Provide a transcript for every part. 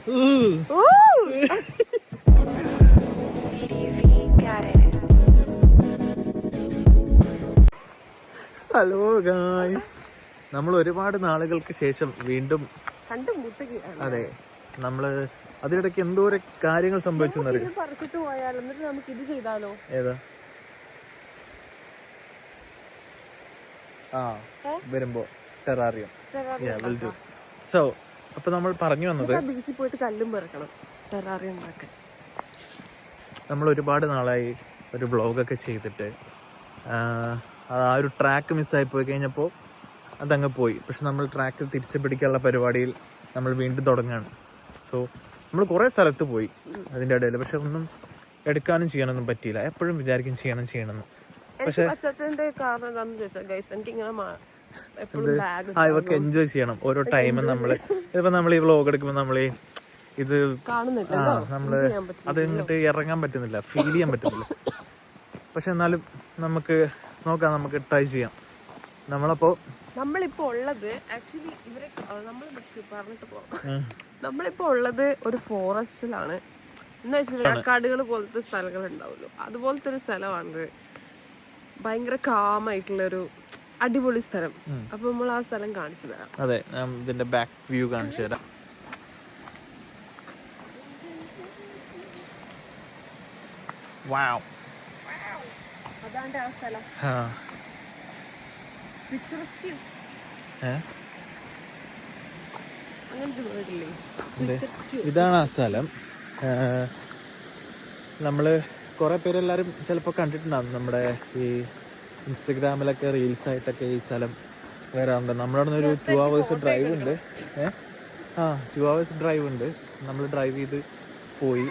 Hello guys, നമ്മൾ ഒരുപാട് നാളുകൾക്ക് ശേഷം വീണ്ടും അതെ, നമ്മള് അതിനിടയ്ക്ക് എന്തോരം കാര്യങ്ങൾ സംഭവിച്ചു. ഏതാ വരുമ്പോ ടെറാറിയം. സോ അപ്പൊ നമ്മൾ പറഞ്ഞു വന്നത് ബീച്ചിൽ പോയിട്ട് കല്ലും പെറുക്കണം, ടെറാറിയം ഉണ്ടാക്കാൻ. നമ്മൾ ഒരുപാട് നാളായി ഒരു വ്ളോഗൊക്കെ ചെയ്തിട്ട് ആ ഒരു ട്രാക്ക് മിസ്സായി പോയി കഴിഞ്ഞപ്പോൾ അതങ്ങ് പോയി. പക്ഷെ നമ്മൾ ട്രാക്ക് തിരിച്ചു പിടിക്കാനുള്ള പരിപാടിയിൽ നമ്മൾ വീണ്ടും തുടങ്ങുകയാണ്. സോ നമ്മൾ കുറേ സ്ഥലത്ത് പോയി അതിൻ്റെ ഇടയിൽ, പക്ഷെ ഒന്നും എടുക്കാനും ചെയ്യാനൊന്നും പറ്റിയില്ല. എപ്പോഴും വിചാരിക്കും ചെയ്യണമെന്ന്. പക്ഷെ ഇവർക്ക് എൻജോയ് ചെയ്യണം ഓരോ ടൈമും. ഇപ്പൊ നമ്മൾ ഈ വ്ളോഗ് എടുക്കുമ്പോൾ നമ്മൾ ഇത് നമ്മള് അത് ഇങ്ങോട്ട് ഇറങ്ങാൻ പറ്റുന്നില്ല, ഫീൽ ചെയ്യാൻ പറ്റുന്നില്ല. പക്ഷെ എന്നാലും നമുക്ക് നോക്കാം, നമുക്ക് ട്രൈ ചെയ്യാം. നമ്മളിപ്പോ ഉള്ളത് ആക്ച്വലി നമ്മളിപ്പോ ഉള്ളത് ഒരു ഫോറസ്റ്റിലാണ്. എന്ന് വെച്ചാൽ കാടുകൾ പോലത്തെ സ്ഥലങ്ങൾ ഉണ്ടാവുമല്ലോ, അതുപോലത്തെ ഒരു സ്ഥലമാണ്. ഭയങ്കര കാമായിട്ടുള്ളൊരു അടിപൊളി സ്ഥലം. അപ്പൊ നമ്മൾ ആ സ്ഥലം കാണിച്ചു തരാം. അതെ, ഇതിന്റെ ബാക്ക് വ്യൂ കാണിച്ചു തരാം. അതാണ്ട് ആ സ്ഥലം. ഇതാണ് ആ സ്ഥലം. നമ്മള് കുറെ പേരെല്ലാരും ചിലപ്പോൾ കണ്ടിട്ടുണ്ടാവും, നമ്മുടെ ഈ ഇൻസ്റ്റഗ്രാമിലൊക്കെ റീൽസ് ആയിട്ടൊക്കെ ഈ സ്ഥലം വരാറുണ്ട്. നമ്മളവിടെ ഒരു 2 hours ഡ്രൈവ് ഉണ്ട്. 2 hours ഡ്രൈവ് ഉണ്ട്. നമ്മൾ ഡ്രൈവ് ചെയ്ത് പോയി.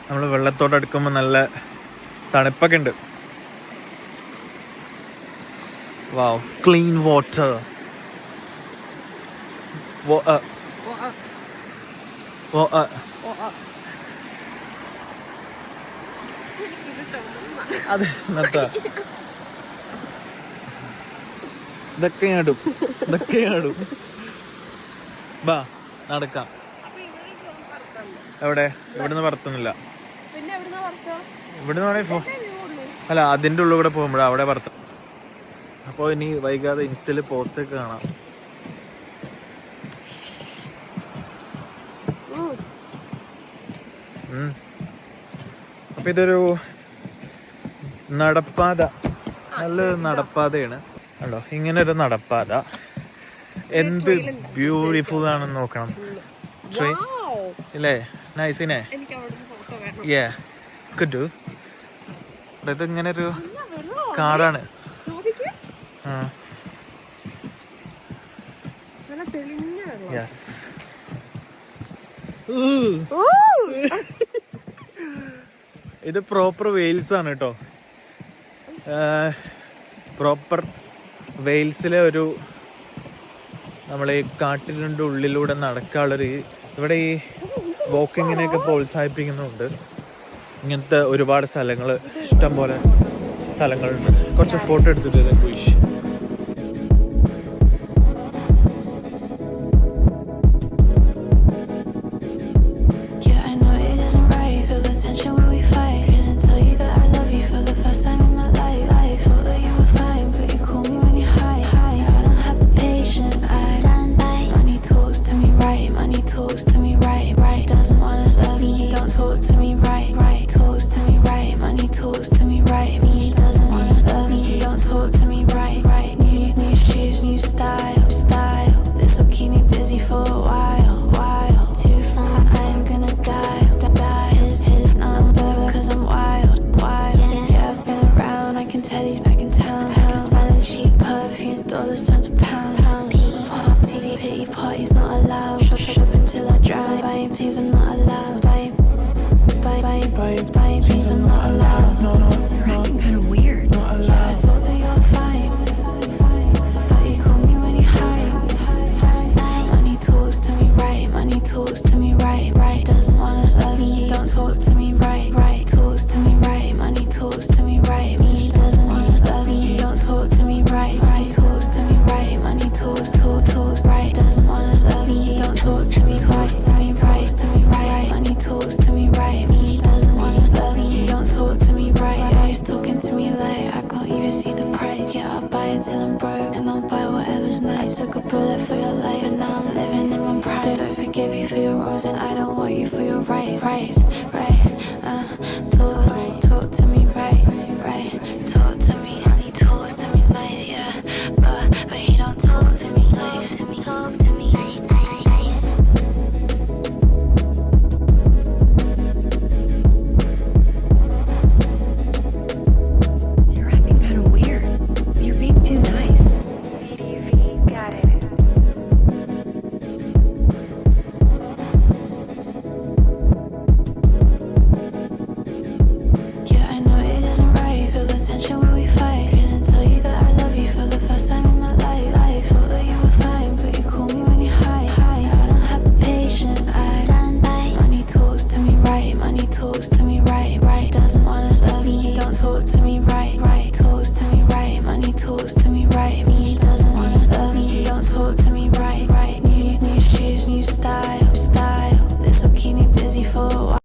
നമ്മൾ വെള്ളത്തോടടുക്കുമ്പോൾ നല്ല തണുപ്പൊക്കെ ഉണ്ട്. വാവ്, ക്ലീൻ വാട്ടർ. അതെ, ഇതൊക്കെ ആടും. ബാ നടക്കാം. എവിടെ? ഇവിടുന്ന് പറത്തുന്നില്ല. ഇവിടുന്ന് വേണേ അല്ല, അതിന്റെ ഉള്ളിൽ കൂടെ പോകുമ്പോഴാ അവിടെ പറത്തും. അപ്പോൾ ഇനി വൈകാതെ ഇൻസ്റ്റയില് പോസ്റ്റൊക്കെ കാണാം. അപ്പൊ ഇതൊരു നടപ്പാത, നല്ലൊരു നടപ്പാതയാണ്. കണ്ടോ, ഇങ്ങനെ ഒരു നടപ്പാത എന്ത് ബ്യൂട്ടിഫുൾ ആണെന്ന് നോക്കണം. ഇല്ലേ, നൈസിനെ. ഇത് ഇങ്ങനെ ഒരു കാടാണ്. ഇത് പ്രോപ്പർ വെയിൽസ് ആണ് കേട്ടോ. പ്രോപ്പർ വെയിൽസിലെ ഒരു നമ്മളെ കാട്ടിൻ്റെ ഉള്ളിലൂടെ നടക്കാനുള്ളൊരു, ഇവിടെ ഈ വാക്കിങ്ങിനെയൊക്കെ പ്രോത്സാഹിപ്പിക്കുന്നുണ്ട്. ഇങ്ങനത്തെ ഒരുപാട് സ്ഥലങ്ങൾ, ഇഷ്ടം പോലെ സ്ഥലങ്ങളുണ്ട്. കുറച്ച് ഫോട്ടോ എടുത്തിട്ട് പോയി. Talks to me right, he doesn't wanna love me, he don't talk to me right. right, right, right. Talk to me right.